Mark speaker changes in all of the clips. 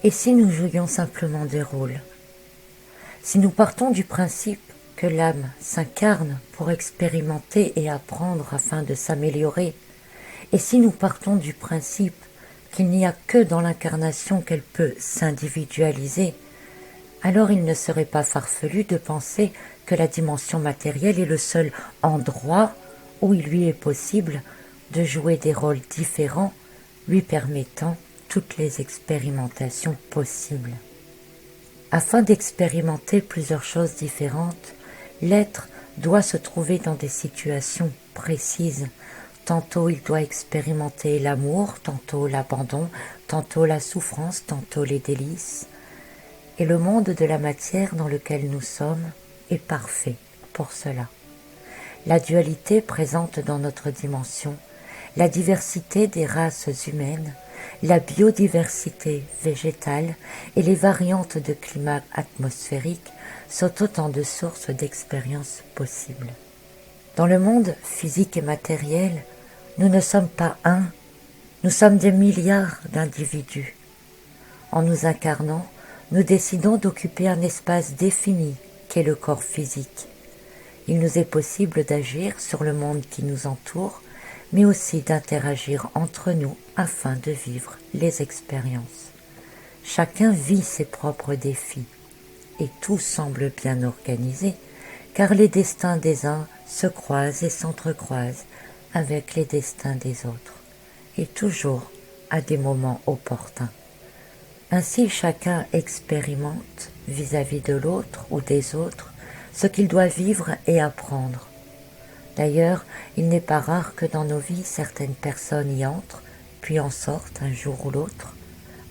Speaker 1: Et si nous jouions simplement des rôles? Si nous partons du principe que l'âme s'incarne pour expérimenter et apprendre afin de s'améliorer, et si nous partons du principe qu'il n'y a que dans l'incarnation qu'elle peut s'individualiser, alors il ne serait pas farfelu de penser que la dimension matérielle est le seul endroit où il lui est possible de jouer des rôles différents, lui permettant toutes les expérimentations possibles. Afin d'expérimenter plusieurs choses différentes, l'être doit se trouver dans des situations précises. Tantôt il doit expérimenter l'amour, tantôt l'abandon, tantôt la souffrance, tantôt les délices. Et le monde de la matière dans lequel nous sommes est parfait pour cela. La dualité présente dans notre dimension, la diversité des races humaines, la biodiversité végétale et les variantes de climat atmosphérique sont autant de sources d'expériences possibles. Dans le monde physique et matériel, nous ne sommes pas un, nous sommes des milliards d'individus. En nous incarnant, nous décidons d'occuper un espace défini qu'est le corps physique. Il nous est possible d'agir sur le monde qui nous entoure, mais aussi d'interagir entre nous afin de vivre les expériences. Chacun vit ses propres défis, et tout semble bien organisé, car les destins des uns se croisent et s'entrecroisent avec les destins des autres, et toujours à des moments opportuns. Ainsi chacun expérimente vis-à-vis de l'autre ou des autres ce qu'il doit vivre et apprendre. D'ailleurs, il n'est pas rare que dans nos vies, certaines personnes y entrent, puis en sortent un jour ou l'autre,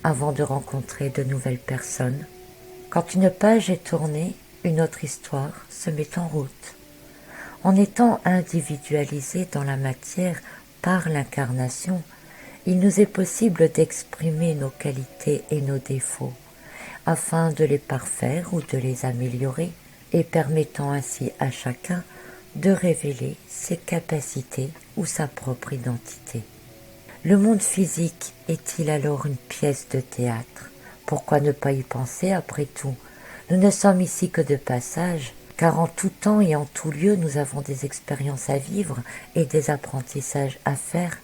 Speaker 1: avant de rencontrer de nouvelles personnes. Quand une page est tournée, une autre histoire se met en route. En étant individualisés dans la matière par l'incarnation, il nous est possible d'exprimer nos qualités et nos défauts, afin de les parfaire ou de les améliorer, et permettant ainsi à chacun de révéler ses capacités ou sa propre identité. Le monde physique est-il alors une pièce de théâtre? Pourquoi ne pas y penser après tout? Nous ne sommes ici que de passage, car en tout temps et en tout lieu nous avons des expériences à vivre et des apprentissages à faire.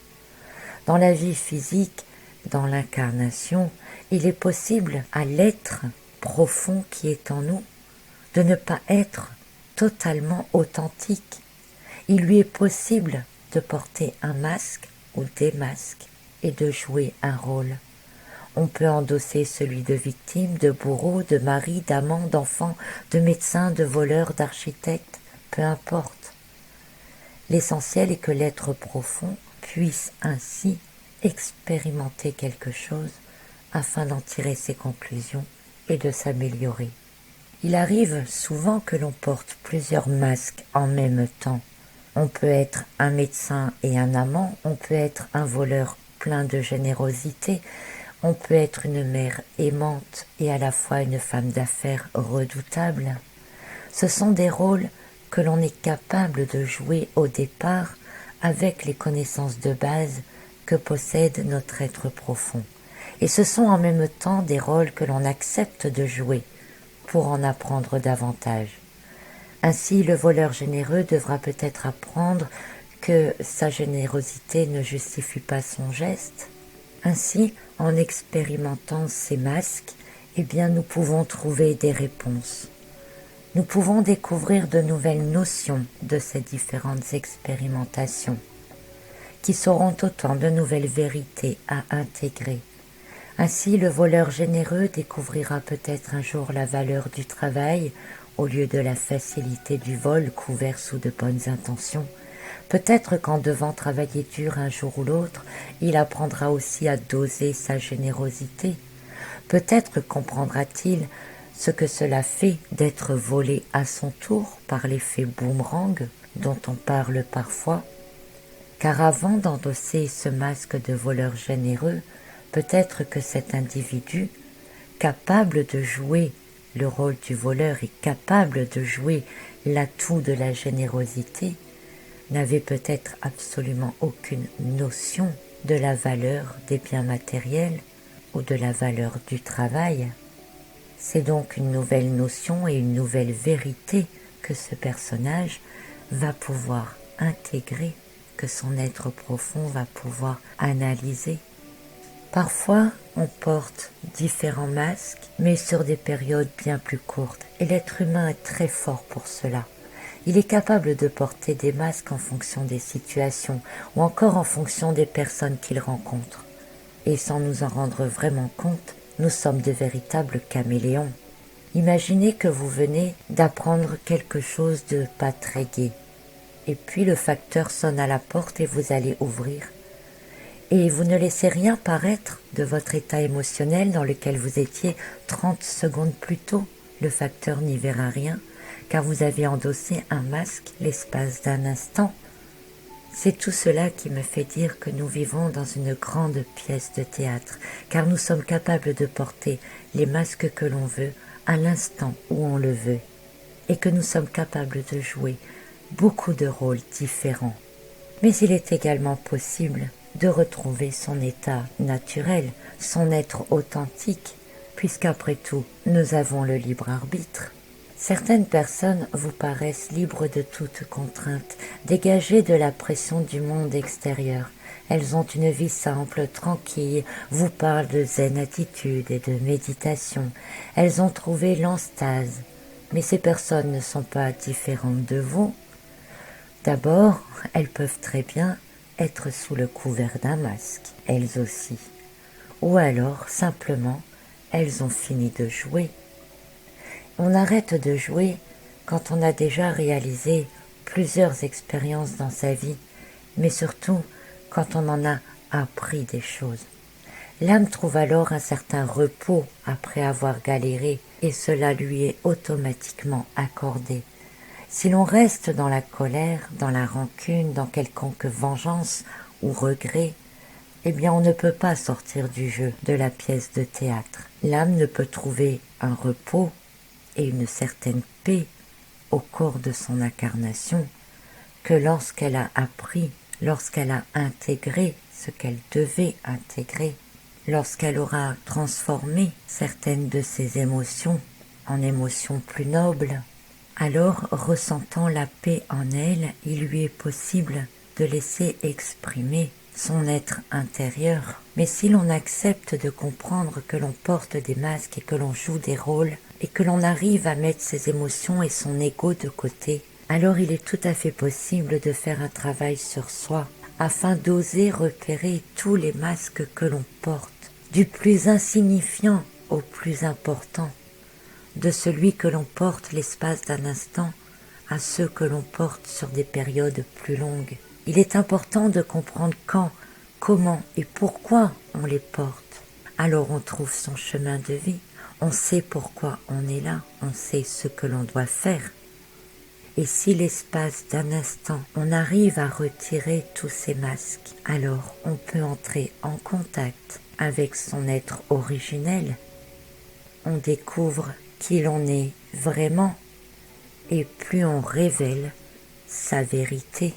Speaker 1: Dans la vie physique, dans l'incarnation, il est possible à l'être profond qui est en nous de ne pas être totalement authentique. Il lui est possible de porter un masque ou des masques et de jouer un rôle. On peut endosser celui de victime, de bourreau, de mari, d'amant, d'enfant, de médecin, de voleur, d'architecte, peu importe. L'essentiel est que l'être profond puisse ainsi expérimenter quelque chose afin d'en tirer ses conclusions et de s'améliorer. Il arrive souvent que l'on porte plusieurs masques en même temps. On peut être un médecin et un amant, on peut être un voleur plein de générosité, on peut être une mère aimante et à la fois une femme d'affaires redoutable. Ce sont des rôles que l'on est capable de jouer au départ avec les connaissances de base que possède notre être profond. Et ce sont en même temps des rôles que l'on accepte de jouer pour en apprendre davantage. Ainsi, le voleur généreux devra peut-être apprendre que sa générosité ne justifie pas son geste. Ainsi, en expérimentant ces masques, nous pouvons trouver des réponses. Nous pouvons découvrir de nouvelles notions de ces différentes expérimentations, qui seront autant de nouvelles vérités à intégrer. Ainsi, le voleur généreux découvrira peut-être un jour la valeur du travail au lieu de la facilité du vol couvert sous de bonnes intentions. Peut-être qu'en devant travailler dur un jour ou l'autre, il apprendra aussi à doser sa générosité. Peut-être comprendra-t-il ce que cela fait d'être volé à son tour par l'effet boomerang dont on parle parfois. Car avant d'endosser ce masque de voleur généreux, peut-être que cet individu, capable de jouer le rôle du voleur et capable de jouer l'atout de la générosité, n'avait peut-être absolument aucune notion de la valeur des biens matériels ou de la valeur du travail. C'est donc une nouvelle notion et une nouvelle vérité que ce personnage va pouvoir intégrer, que son être profond va pouvoir analyser. Parfois, on porte différents masques, mais sur des périodes bien plus courtes, et l'être humain est très fort pour cela. Il est capable de porter des masques en fonction des situations, ou encore en fonction des personnes qu'il rencontre. Et sans nous en rendre vraiment compte, nous sommes de véritables caméléons. Imaginez que vous venez d'apprendre quelque chose de pas très gai, et puis le facteur sonne à la porte et vous allez ouvrir. Et vous ne laissez rien paraître de votre état émotionnel dans lequel vous étiez 30 secondes plus tôt. Le facteur n'y verra rien, car vous avez endossé un masque l'espace d'un instant. C'est tout cela qui me fait dire que nous vivons dans une grande pièce de théâtre, car nous sommes capables de porter les masques que l'on veut à l'instant où on le veut, et que nous sommes capables de jouer beaucoup de rôles différents. Mais il est également possible de retrouver son état naturel, son être authentique, puisqu'après tout, nous avons le libre arbitre. Certaines personnes vous paraissent libres de toute contrainte, dégagées de la pression du monde extérieur. Elles ont une vie simple, tranquille, vous parlent de zen attitude et de méditation. Elles ont trouvé l'enstase. Mais ces personnes ne sont pas différentes de vous. D'abord, elles peuvent très bien être sous le couvert d'un masque, elles aussi. Ou alors, simplement, elles ont fini de jouer. On arrête de jouer quand on a déjà réalisé plusieurs expériences dans sa vie, mais surtout quand on en a appris des choses. L'âme trouve alors un certain repos après avoir galéré, et cela lui est automatiquement accordé. Si l'on reste dans la colère, dans la rancune, dans quelconque vengeance ou regret, eh bien on ne peut pas sortir du jeu, de la pièce de théâtre. L'âme ne peut trouver un repos et une certaine paix au corps de son incarnation que lorsqu'elle a appris, lorsqu'elle a intégré ce qu'elle devait intégrer, lorsqu'elle aura transformé certaines de ses émotions en émotions plus nobles. Alors, ressentant la paix en elle, il lui est possible de laisser exprimer son être intérieur. Mais si l'on accepte de comprendre que l'on porte des masques et que l'on joue des rôles, et que l'on arrive à mettre ses émotions et son ego de côté, alors il est tout à fait possible de faire un travail sur soi, afin d'oser repérer tous les masques que l'on porte, du plus insignifiant au plus important, de celui que l'on porte l'espace d'un instant à ceux que l'on porte sur des périodes plus longues. Il est important de comprendre quand, comment et pourquoi on les porte. Alors on trouve son chemin de vie, on sait pourquoi on est là, on sait ce que l'on doit faire. Et si l'espace d'un instant, on arrive à retirer tous ces masques, alors on peut entrer en contact avec son être originel. On découvre qui l'on est vraiment, et plus on révèle sa vérité.